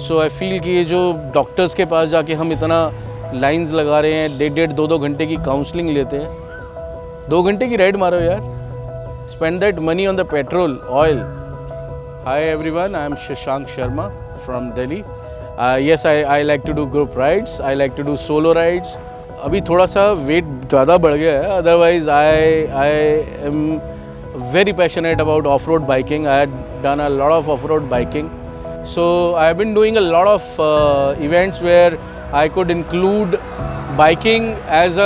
So I feel कि ये जो डॉक्टर्स के पास जाके हम इतना लाइंस लगा रहे हैं, 1.5-2 घंटे की काउंसलिंग लेते हैं, 2 घंटे की राइड मारो यार, spend that money on the petrol oil. Hi everyone, I am Shashank Sharma from Delhi. Yes, I like to do group rides, I like to do solo rides. अभी थोड़ा सा वेट ज़्यादा बढ़ गया है, otherwise I am very passionate about off-road biking. I had done a lot of off-road biking, so I have been doing a lot of events where I could include biking as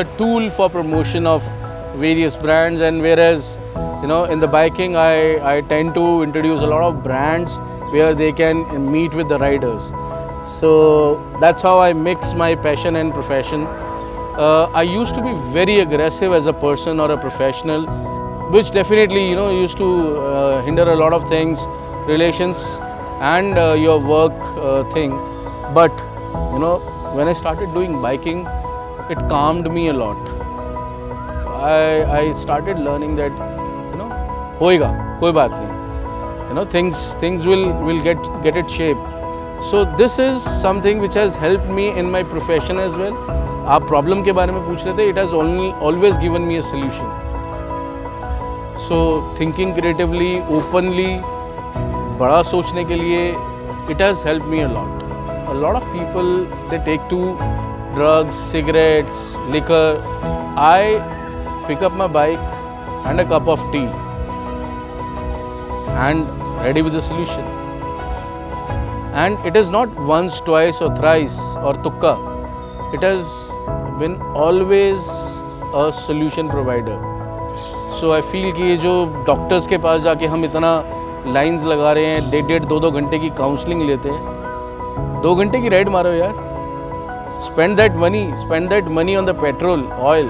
a tool for promotion of various brands. And whereas in the biking I tend to introduce a lot of brands where they can meet with the riders. So that's how I mix my passion and profession. I used to be very aggressive as a person or a professional, which definitely used to hinder a lot of things, relations and your work thing. But when I started doing biking, it calmed me a lot. I started learning that होएगा, कोई बात नहीं, things will get its shape. So this is something which has helped me in my profession as well. आप problem के बारे में पूछ रहे थे, it has always given me a solution. So thinking creatively, openly, बड़ा सोचने के लिए, it has helped me a lot. A lot of people, they take to drugs, cigarettes, liquor. I pick up my bike and a cup of tea and ready with the solution. And it is not once, twice or thrice or tukka. It has been always a solution provider. So I feel कि ये जो doctors के पास जाके हम इतना lines लगा रहे हैं, 1.5-2 घंटे की काउंसलिंग लेते हैं, 2 घंटे की राइड मारो यार, spend that money on the petrol oil.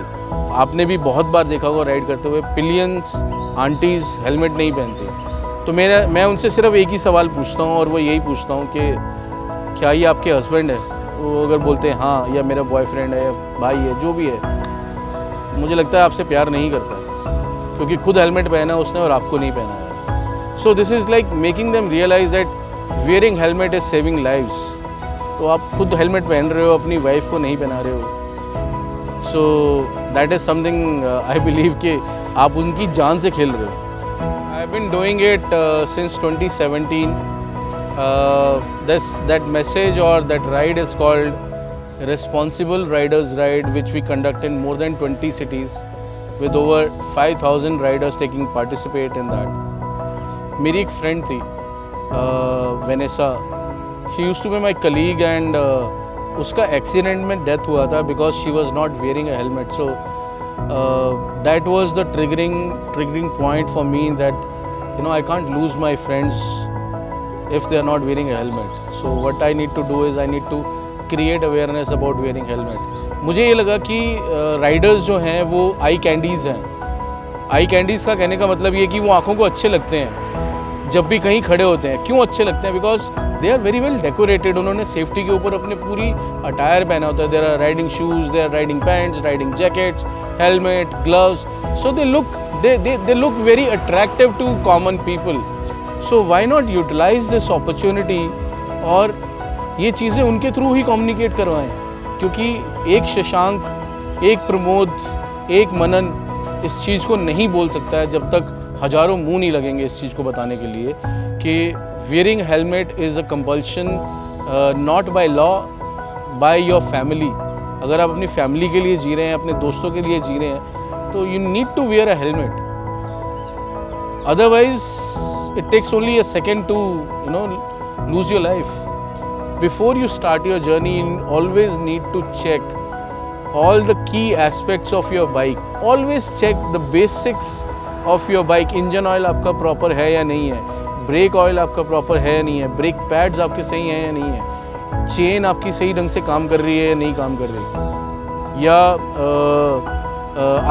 आपने भी बहुत बार देखा होगा राइड करते हुए, पिलियंस आंटीज़ हेलमेट नहीं पहनते. तो मैं उनसे सिर्फ एक ही सवाल पूछता हूँ, और वो यही पूछता हूँ कि क्या ये आपके हस्बैंड है? वो अगर बोलते हैं हाँ, या मेरा बॉयफ्रेंड है, या भाई है, जो भी है, मुझे लगता है आपसे प्यार नहीं करता है, क्योंकि खुद हेलमेट पहना है उसने और आपको नहीं पहना है. So this is like making them realize that wearing helmet is saving lives. तो आप खुद हेलमेट पहन रहे हो, अपनी वाइफ को नहीं पहना रहे हो. So that is something I believe कि आप उनकी जान से खेल रहे हो. I have been doing it since 2017. That message और that ride is called responsible riders ride, which we conduct in more than 20 cities. with over 5,000 riders taking participate in that. मेरी एक फ्रेंड थी Vanessa, she used to be my colleague, and उसका accident में death हुआ था because she was not wearing a helmet. So that was the triggering point for me that I can't lose my friends if they are not wearing a helmet. So what I need to do is I need to create awareness about wearing helmet. मुझे ये लगा कि Riders जो हैं वो आई candies हैं. आई candies का कहने का मतलब ये कि वो आँखों को अच्छे लगते हैं जब भी कहीं खड़े होते हैं. क्यों अच्छे लगते हैं? Because they are very well decorated. उन्होंने सेफ्टी के ऊपर अपने पूरी अटायर पहना होता है. There are riding shoes, there are riding pants, riding jackets, helmet, gloves. So they look very attractive to common people. So why not utilize this opportunity और ये चीज़ें उनके थ्रू ही कम्युनिकेट करवाएं. क्योंकि एक शशांक, एक प्रमोद, एक मनन इस चीज़ को नहीं बोल सकता है जब तक हज़ारों मुंह नहीं लगेंगे इस चीज़ को बताने के लिए कि wearing helmet is a compulsion, not by law, by your family. अगर आप अपनी फैमिली के लिए जी रहे हैं, अपने दोस्तों के लिए जी रहे हैं, तो you need to wear a helmet. Otherwise it takes only a second to lose your life. Before you start your journey, you always need to check all the key aspects of your bike. Always check the basics of your bike. Engine oil आपका proper है या नहीं है, brake oil आपका proper है या नहीं है, brake pads आपके सही हैं या नहीं है, chain आपकी सही ढंग से काम कर रही है या नहीं काम कर रही, या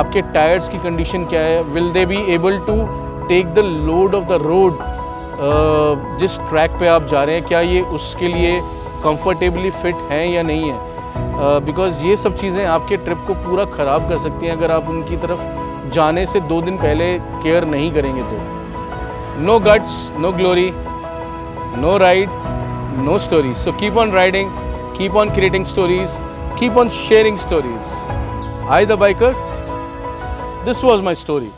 आपके टायर्स की कंडीशन क्या है, will they be able to take the load of the road. जिस ट्रैक पे आप जा रहे हैं क्या ये उसके लिए कंफर्टेबली फिट हैं या नहीं है. बिकॉज़ ये सब चीज़ें आपके ट्रिप को पूरा ख़राब कर सकती हैं अगर आप उनकी तरफ जाने से 2 दिन पहले केयर नहीं करेंगे तो. No guts, no glory, no ride, no stories. So keep on riding, keep on creating stories, keep on sharing stories. I, the biker, this was my story.